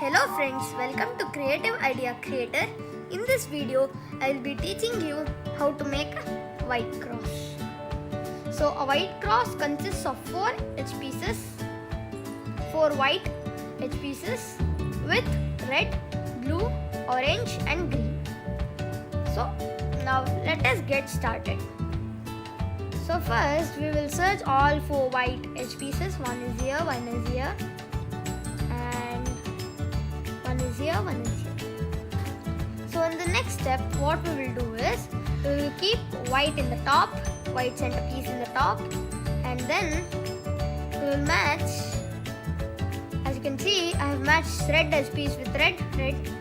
Hello friends, welcome to Creative Idea Creator. In this video, I will be teaching you how to make a white cross. So a white cross consists of 4 edge pieces, 4 white edge pieces with red, blue, orange and green. So now let us get started. So first we will search all 4 white edge pieces. One is here, one is here. One is here. So in the next step, what we will do is we will keep white in the top, white centerpiece in the top, and then we will match. As you can see, I have matched red edge piece with red,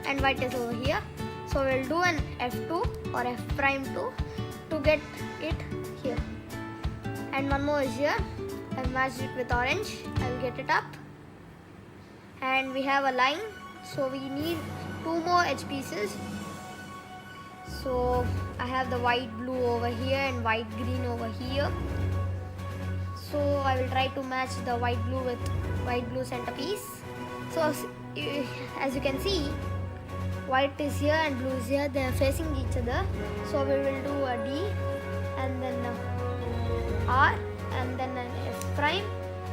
and white is over here. So we will do an F2 or F'2 to get it here. And one more is here. I have matched it with orange. I will get it up. And we have a line. So we need 2 more edge pieces. So I have the white blue over here and white green over here. So I will try to match the white blue with white blue centerpiece. So as you can see, white is here and blue is here. They are facing each other. So we will do a D and then a R and then an F prime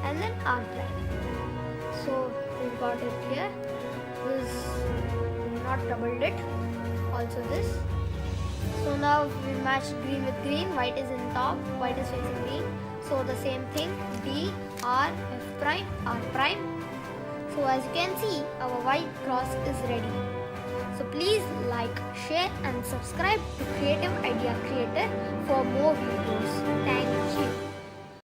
and then R prime. So we got it here. This not doubled it, also this. So now we match green with green, white is in top, white is facing green. So the same thing, D, R, F prime, R prime. So as you can see, our white cross is ready. So please like, share and subscribe to Creative Idea Creator for more videos. Thank you.